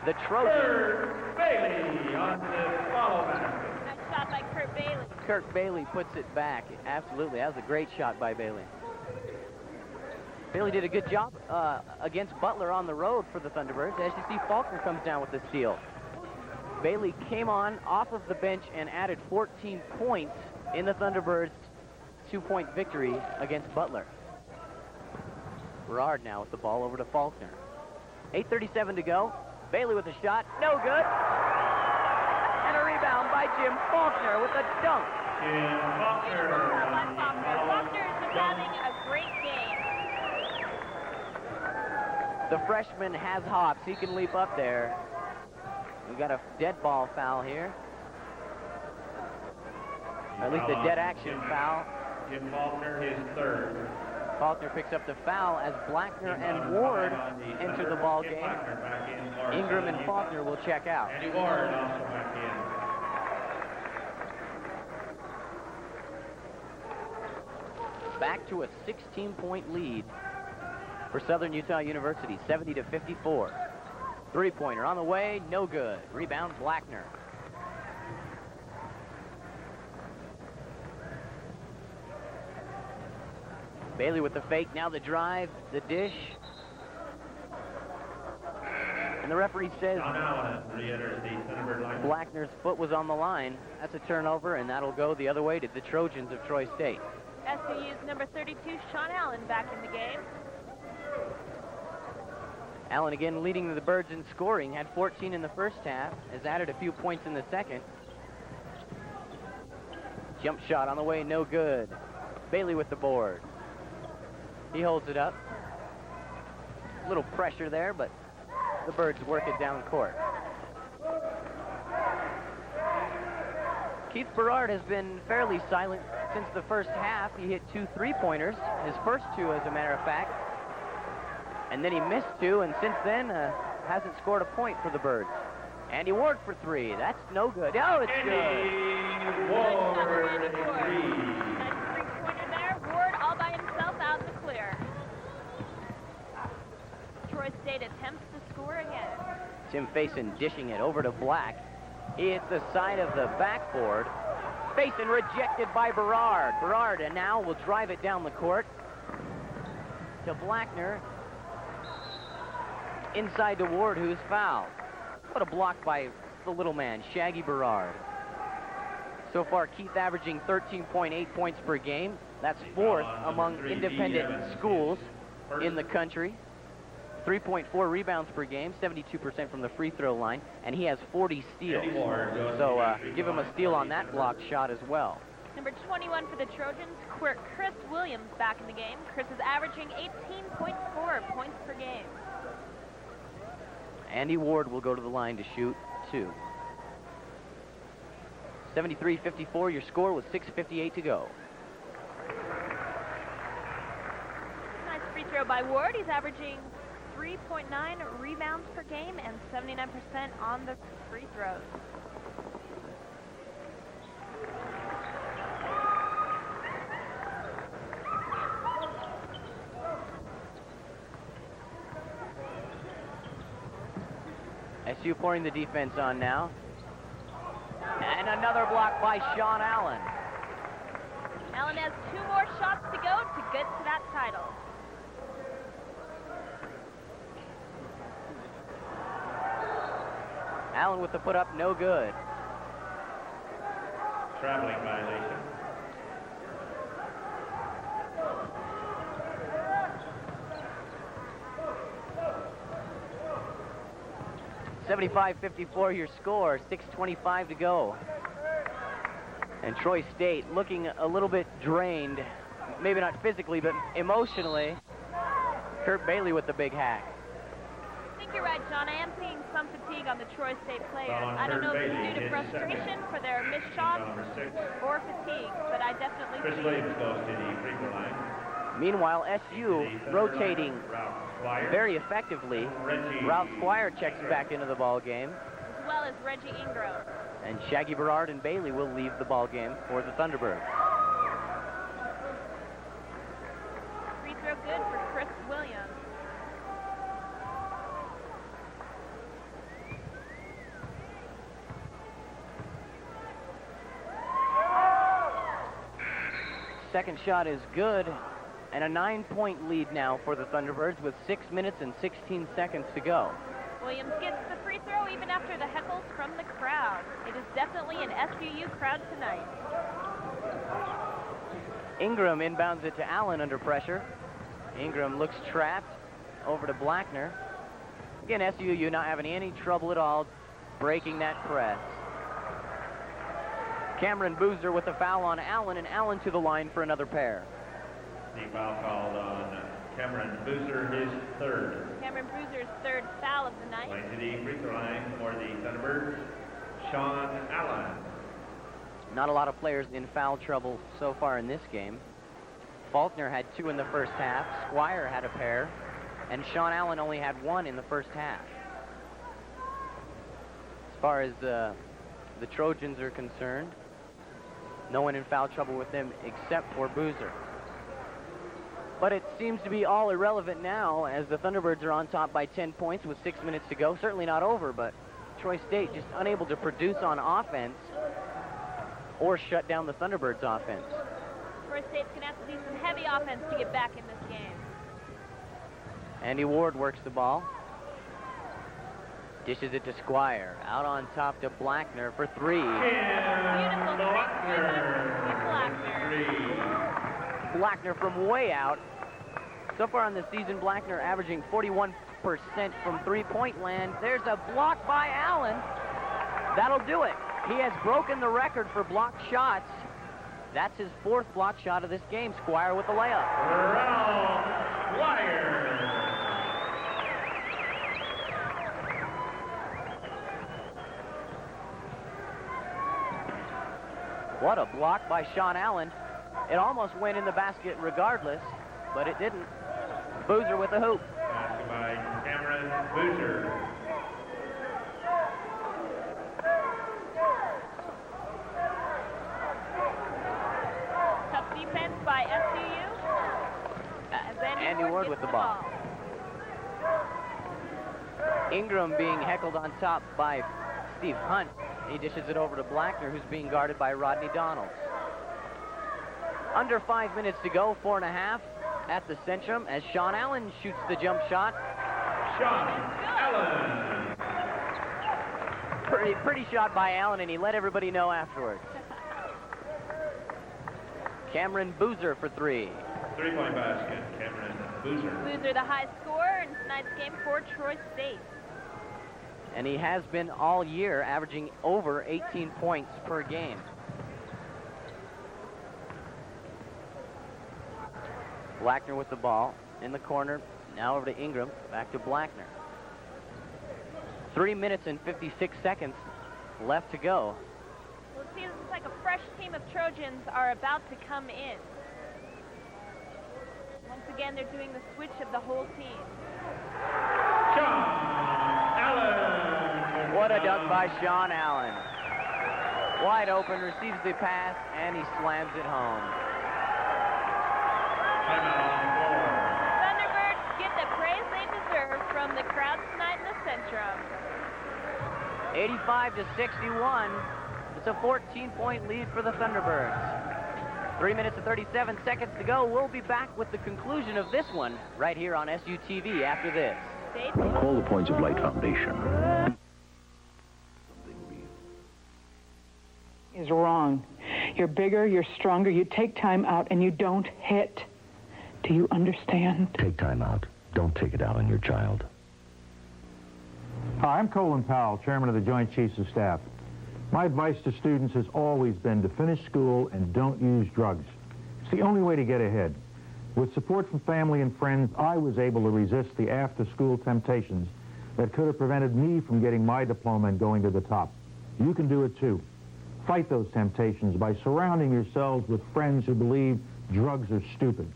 the Trojans. Kurt Bailey on the follow basket. nice shot by Kurt Bailey. Kirk Bailey puts it back. Absolutely, that was a great shot by Bailey. Bailey did a good job against Butler on the road for the Thunderbirds. As you see, Faulkner comes down with the steal. Bailey came on off of the bench and added 14 points in the Thunderbirds' 2-point victory against Butler. Berard now with the ball over to Faulkner. 8:37 to go. Bailey with a shot, no good. And a rebound by Jim Faulkner with a dunk. Jim Faulkner. By Faulkner. Faulkner is just having a great game. The freshman has hops. He can leap up there. We got a dead ball foul here. Or at least a dead action foul. Jim Faulkner, his third. Faulkner picks up the foul as Blackner and Ward enter the ball game. Ingram and Faulkner will check out. Andy Ward also back in. Back to a 16-point lead for Southern Utah University, 70 to 54. Three-pointer on the way, no good. Rebound, Blackner. Bailey with the fake, now the drive, the dish. And the referee says Sean Allen re-enters the Thunderbird line. Blackner's foot was on the line. That's a turnover, and that'll go the other way to the Trojans of Troy State. SUU's number 32, Sean Allen, back in the game. Allen again leading the Birds in scoring, had 14 in the first half, has added a few points in the second. Jump shot on the way, no good. Bailey with the board. He holds it up. A little pressure there, but the Birds work it down court. Keith Berard has been fairly silent since the first half. He hit 2 3-pointers, his first 2 as a matter of fact. And then he missed 2, and since then hasn't scored a point for the Birds. Andy Ward for 3. That's no good. Oh, it's good. Andy Ward Nice 3-pointer there. Ward all by himself out in the clear. Troy State attempts to score again. Tim Faison dishing it over to Black. He hits the side of the backboard. Faison rejected by Berard. Berard and now will drive it down the court to Blackner. Inside to Ward, who's fouled. What a block by the little man, Shaggy Berard. So far, Keith averaging 13.8 points per game. That's 4th among independent schools in the country. 3.4 rebounds per game, 72% from the free throw line, and he has 40 steals. So give him a steal on that block shot as well. Number 21 for the Trojans, Chris Williams, back in the game. Chris is averaging 18.4 points per game. Andy Ward will go to the line to shoot 2. 73-54, your score with 6:58 to go. Nice free throw by Ward. He's averaging 3.9 rebounds per game and 79% on the free throws. SU pouring the defense on now. And another block by Sean Allen. Allen has 2 more shots to go to get to that title. Allen with the put up, no good. Traveling violation. (75-54) your score, 6:25 to go. And Troy State looking a little bit drained, maybe not physically, but emotionally. Kurt Bailey with the big hack. I think you're right, John. I am seeing some fatigue on the Troy State players. Foul on I don't know Kurt if it's Bailey, due to his frustration second. for their missed shots Number 6. or fatigue, but I definitely Chris see Williams goes to the free throw line. Meanwhile, SU The rotating Ralph Squire. very effectively. Reggie. Ralph Squire checks back into the ball game, as well as Reggie Ingram. and Shaggy Berard and Bailey will leave the ball game for the Thunderbirds. Free throw good for Chris Williams. Second shot is good, and a 9-point lead now for the Thunderbirds with 6 minutes and 16 seconds to go. Williams gets the free throw even after the heckles from the crowd. It is definitely an SUU crowd tonight. Ingram inbounds it to Allen under pressure. Ingram looks trapped over to Blackner. Again, SUU not having any trouble at all breaking that press. Cameron Boozer with a foul on Allen, and Allen to the line for another pair. The foul called on Cameron Boozer, his 3rd. Cameron Boozer's 3rd foul of the night. Going to the free throw line for the Thunderbirds, Sean Allen. Not a lot of players in foul trouble so far in this game. Faulkner had 2 in the first half, Squire had a pair, and Sean Allen only had 1 in the first half. As far as the Trojans are concerned, no one in foul trouble with them except for Boozer. But it seems to be all irrelevant now as the Thunderbirds are on top by 10 points with 6 minutes to go. Certainly not over, but Troy State just unable to produce on offense or shut down the Thunderbirds' offense. Troy State's going to have to do some heavy offense to get back in this game. Andy Ward works the ball. Dishes it to Squire. Out on top to Blackner for three. Beautiful Blackner from way out. So far on the season, Blackner averaging 41% from three-point land. There's a block by Allen. That'll do it. He has broken the record for blocked shots. That's his fourth block shot of this game. Squire with the layup. Ralph Squire. What a block by Sean Allen. It almost went in the basket regardless, but it didn't. Boozer with the hoop. Basket by Cameron Boozer. Tough defense by SUU. As Andy Ward with the ball. Ingram being heckled on top by Steve Hunt. He dishes it over to Blackner, who's being guarded by Rodney Donalds. Under 5 minutes to go, 4.5 at the Centrum as Sean Allen shoots the jump shot. Sean Allen. Pretty shot by Allen, and he let everybody know afterwards. Cameron Boozer for three. Three-point basket, Cameron Boozer. Boozer, the high scorer in tonight's game for Troy State. And he has been all year averaging over 18 points per game. Blackner with the ball in the corner. Now over to Ingram. Back to Blackner. 3 minutes and 56 seconds left to go. Well, it seems like a fresh team of Trojans are about to come in. Once again, they're doing the switch of the whole team. Sean Allen. What a dunk by Sean Allen. Wide open, receives the pass, and he slams it home. Timeout on the floor. Thunderbirds get the praise they deserve from the crowd tonight in the Centrum. 85-61. It's a 14-point lead for the Thunderbirds. 3 minutes and 37 seconds to go. We'll be back with the conclusion of this one right here on SUTV after this. Stay tuned. Call the Points of Light Foundation. Is wrong. You're bigger, you're stronger, you take time out, and you don't hit. Do you understand? Take time out. Don't take it out on your child. Hi, I'm Colin Powell, chairman of the Joint Chiefs of Staff. My advice to students has always been to finish school and don't use drugs. It's the only way to get ahead. With support from family and friends, I was able to resist the after-school temptations that could have prevented me from getting my diploma and going to the top. You can do it too. Fight those temptations by surrounding yourselves with friends who believe drugs are stupid.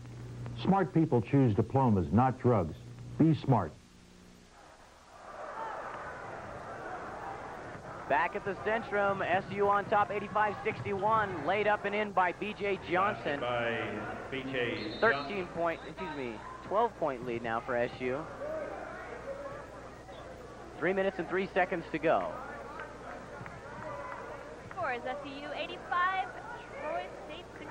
Smart people choose diplomas, not drugs. Be smart. Back at the Centrum, SU on top, 85-61, laid up and in by B.J. Johnson. By B.J. 12-point lead now for SU. 3 minutes and 3 seconds to go. Score is SEU 85, Troy State 63.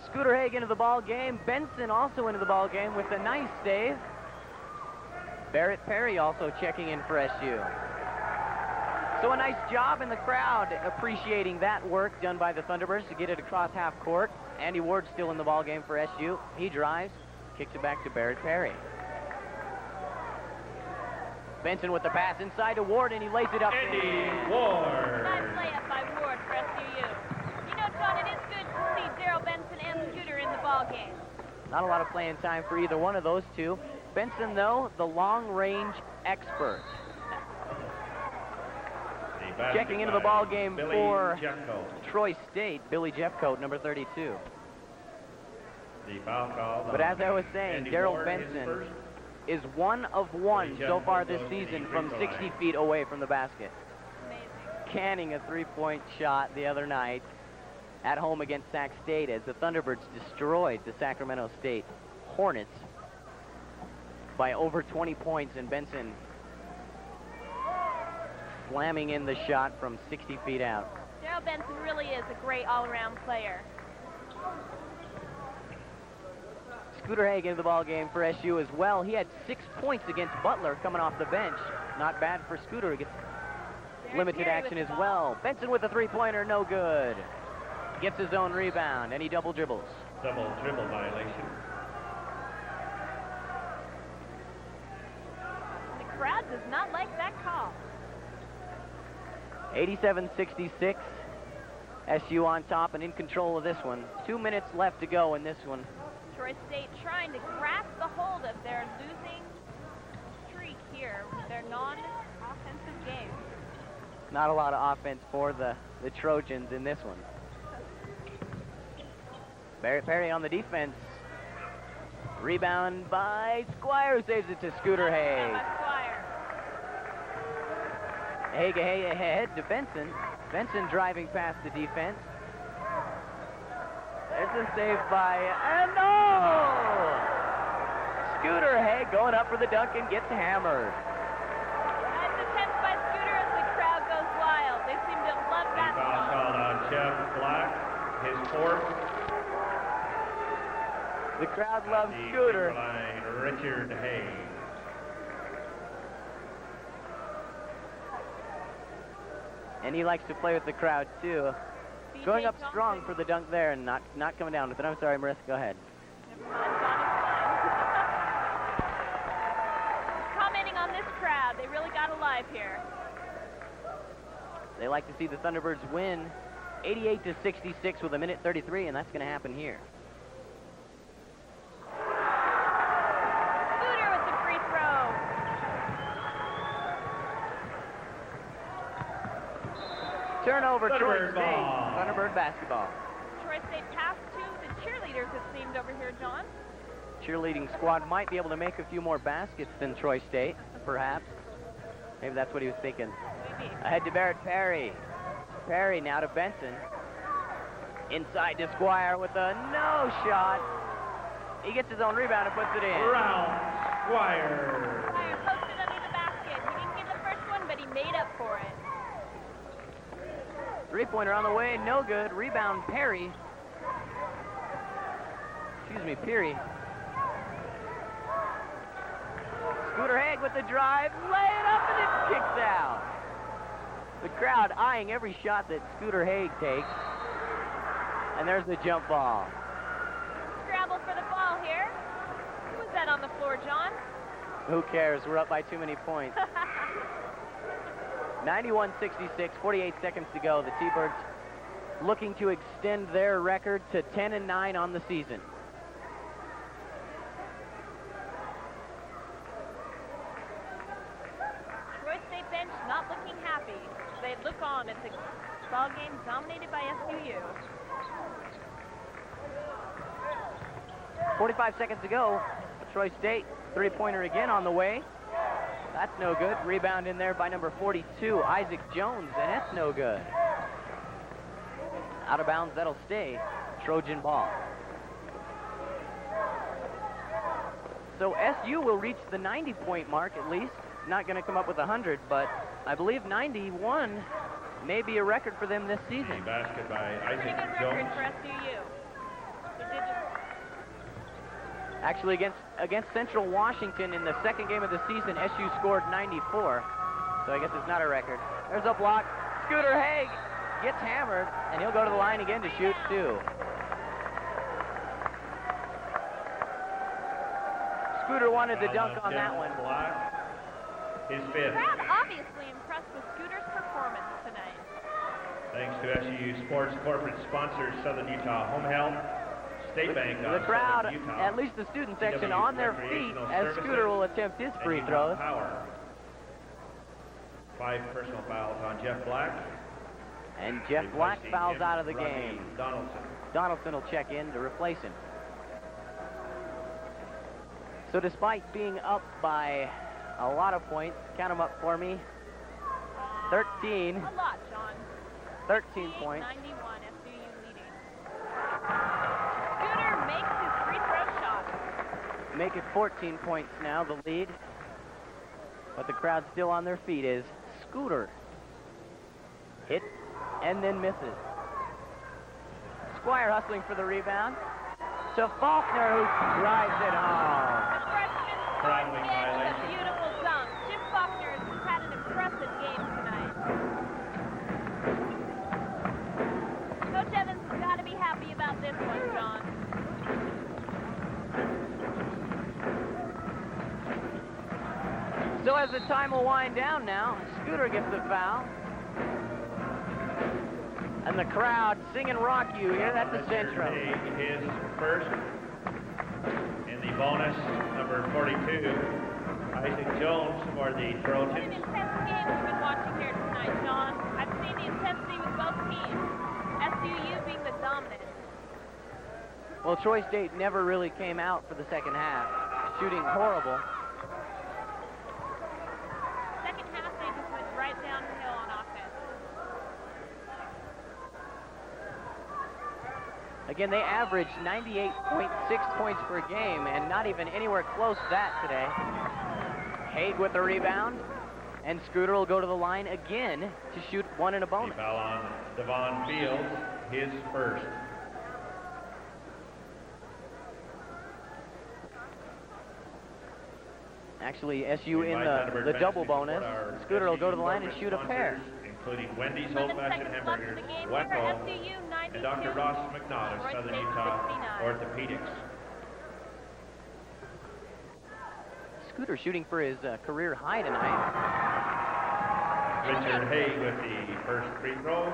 Scooter Haig into the ball game. Benson also into the ball game with a nice save. Barrett Perry also checking in for SU. So a nice job in the crowd appreciating that work done by the Thunderbirds to get it across half court. Andy Ward still in the ball game for SU. He drives, kicks it back to Barrett Perry. Benson with the pass inside to Ward, and he lays it up. Andy Ward. Nice layup by Ward for SUU. You know, John, it is good to see Daryl Benson and Scooter in the ball game. Not a lot of playing time for either one of those two. Benson, though, the long-range expert. Checking into the ball game Billy for Jeffcoat. Troy State, Billy Jeffcoat, number 32. The foul call. But as I was saying, Andy Daryl Ward, his Benson first. is 1 of 1 Billy so far Jeffcoat this goes to season the from free throw 60 line. feet away from the basket. Amazing. canning a three-point shot the other night at home against Sac State as the Thunderbirds destroyed the Sacramento State Hornets by over 20 points, and Benson slamming in the shot from 60 feet out. Daryl Benson really is a great all-around player. Scooter Haig into the ball game for SU as well. He had 6 points against Butler coming off the bench. Not bad for Scooter. He gets limited action as well. Benson with a three-pointer, no good. Gets his own rebound, and he double dribbles. Double dribble violation. The crowd does not like that call. 87-66. SU on top and in control of this one. 2 minutes left to go in this one. Troy State trying to grasp the hold of their losing streak here with their non-offensive game. Not a lot of offense for the Trojans in this one. Barrett Perry on the defense. Rebound by Squire, who saves it to Scooter Haig. Haig ahead to Benson. Benson driving past the defense. There's a save by, and no! Scooter Haig going up for the dunk and gets hammered. Nice attempt by Scooter as the crowd goes wild. They seem to love that Foul song. called on Jeff Black, his fourth. The crowd loves The Scooter. line, Richard Haig. And he likes to play with the crowd too. BJ Going up Johnson. strong for the dunk there and not coming down with it. I'm sorry, Marissa, go ahead. Never mind, John is fine. Commenting on this crowd, they really got alive here. They like to see the Thunderbirds win 88-66 with 1:33, and that's going to happen here. Scooter with the free throw. Turnover, Troy Thunderbird State. ball. Thunderbird basketball. Troy State pass to the cheerleaders, it seemed, over here, John. Cheerleading squad might be able to make a few more baskets than Troy State, perhaps. Maybe that's what he was thinking. Maybe. Ahead to Barrett Perry. Perry now to Benson. Inside to Squire with a no shot. He gets his own rebound and puts it in. Ralph Squire. Fire posted under the basket. He didn't get the first one, but he made up for it. Three-pointer on the way, no good. Rebound, Perry. Excuse me, Peary. Scooter Haig with the drive, lay it up, and it kicks out. The crowd eyeing every shot that Scooter Haig takes. And there's the jump ball. Scramble for the ball here. Who was that on the floor, John? Who cares? We're up by too many points. 91-66, 48 seconds to go. The T-Birds looking to extend their record to 10-9 on the season. Troy State bench not looking happy. They look on at the ball game dominated by SUU. 45 seconds to go. Troy State, three-pointer again on the way. That's no good. Rebound in there by number 42, Isaac Jones, and that's no good. Out of bounds, that'll stay. Trojan ball. So SU will reach the 90-point mark at least. Not going to come up with 100, but I believe 91 may be a record for them this season. The basket by Pretty Isaac good Jones. record for SUU. They did just Actually, against Central Washington in the second game of the season, SU scored 94. So I guess it's not a record. There's a block. Scooter Haig gets hammered, and he'll go to the line again to shoot two. Scooter wanted the dunk on that one. Black, his fifth. crowd obviously impressed with Scooter's performance tonight. Thanks to SU Sports corporate sponsors, Southern Utah Home Health, State Bank The of crowd, Southern Utah, at least the student section, CW on their feet Recreational as Services, Scooter will attempt his and free Utah throws. Power. 5 personal fouls on Jeff Black. And Jeff Black Replacing fouls him, out of the Rodney game. Donaldson. Donaldson will check in to replace him. So despite being up by a lot of points, count them up for me, 13. A lot, John. 13 points. 91, SUU leading. Scooter makes his free throw shot. Make it 14 points now, the lead. But the crowd still on their feet is Scooter. Hit and then misses. Squire hustling for the rebound. To Faulkner, who drives it home. The freshman Traveling scores again with a violation. beautiful dunk. Jim Faulkner has had an impressive game tonight. Coach Evans has got to be happy about this one, John. So as the time will wind down now, Scooter gets the foul. And the crowd singing Rock You here at the Centrum. His first. In the bonus, number 42, Isaac Jones for the What Trojans. an intense game we've been watching here tonight, John. I've seen the intensity with both teams. SUU being the dominant. Well, Troy State never really came out for the second half. Shooting horrible. Second half, they just went right downhill on offense. Again, they averaged 98.6 points per game, and not even anywhere close to that today. Haig with the rebound, and Scooter will go to the line again to shoot one in a The bonus. foul on Devon Fields, his first. Actually, SU We in invite Thunderbird the fans double to bonus. support our Scooter will go to the SUU line and corporate shoot a pair. sponsors, Including Wendy's 11 Old Fashioned seconds left in Hamburgers, the game here. Wetmo, SUU 92. and Dr. Ross McNaught of Troy Southern State Utah 69. Orthopedics. Scooter shooting for his career high tonight. Richard Haig with the first free throw,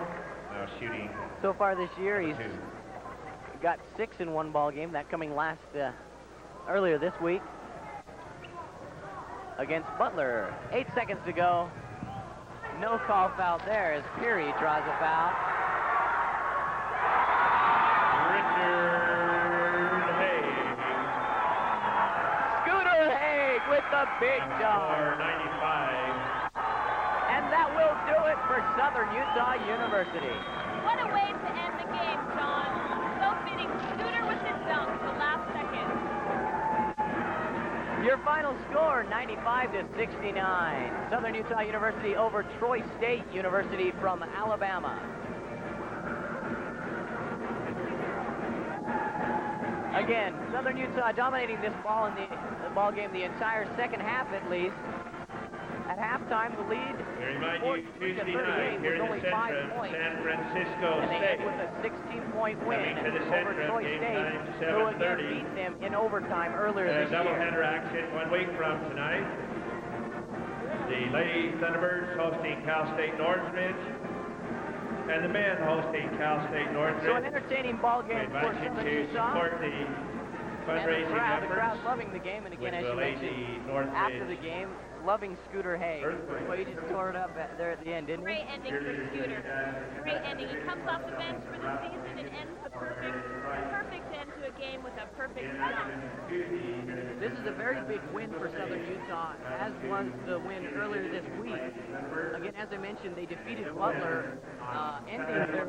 now shooting So far this year, he's two. got 6 in one ball game. That coming earlier this week against Butler. 8 seconds to go. No call foul there as Peary draws a foul. Richard Haig Scooter Haig with the big dunk. for 95. And that will do it for Southern Utah University. What a way to end the game, John. So fitting. Scooter with his dunk the last second. Your final score, 95-69. Southern Utah University over Troy State University from Alabama. Again, Southern Utah dominating this ball in the ball game the entire second half at least. At halftime, the lead We remind you, 43 to Tuesday 38 night was here in only the 5 Centrum, points. San Francisco And they State. end with a 16-point win Coming to the over Centrum, Troy game State, time who again 7:30. beat them in overtime earlier A this year. doubleheader action 1 week from tonight. The Lady Thunderbirds hosting Cal State Northridge, and the men hosting Cal State Northridge. So an entertaining ball We game for invite you Southern to Utah. support the And fundraising the crowd efforts loving the game, and again, with as the you Lady mentioned, Northridge. after the game, loving Scooter Haig. Earthquake. Well, he just tore it up there at the end, didn't he? Great ending for Scooter. Great ending. He comes off the bench for the season and ends the perfect end to a game with a perfect dunk. This is a very big win for Southern Utah, as was the win earlier this week. Again, as I mentioned, they defeated Butler, ending their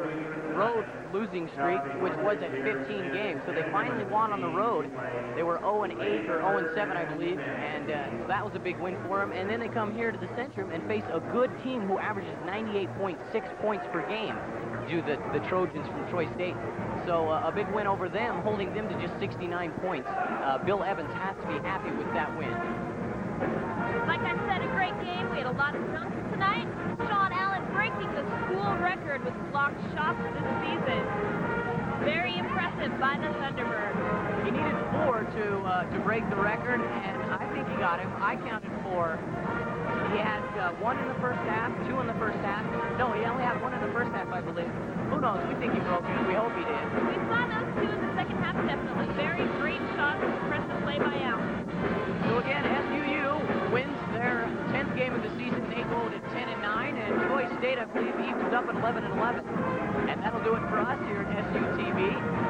road losing streak, which was at 15 games. So they finally won on the road. They were 0-8 or 0-7, I believe, and so that was a big win for them. And then they come here to the Centrum and face a good team who averages 98.6 points per game, due to the Trojans from Troy State. So a big win over them, holding them to just 69 points. Bill Evans has to be happy with that win. Like I said, a great game. We had a lot of dunks tonight. Sean Allen breaking the school record with blocked shots this season. Very impressive by the Thunderbirds. He needed 4 to break the record, and I think he got him. I counted 4. He had 1 in the first half, 2 in the first half. No, he only had 1 in the first half, I believe. Who knows? We think he broke it. We hope he did. We saw those two in the second half, definitely. Very great shots, impressive play by Allen. So again, SUU wins their 10th game of the season. They go to 10-9, and Troy State, I believe, evens up at 11-11. And that'll do it for us here at SUTV.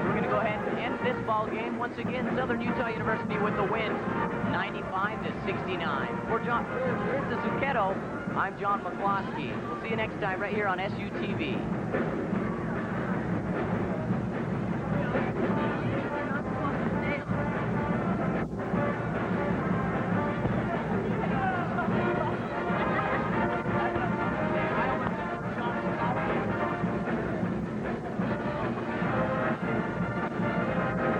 We're going to go ahead and end this ball game. Once again, Southern Utah University with the win, 95-69. For John, here's the Zucchetto. I'm John McCloskey. We'll see you next time right here on SUTV.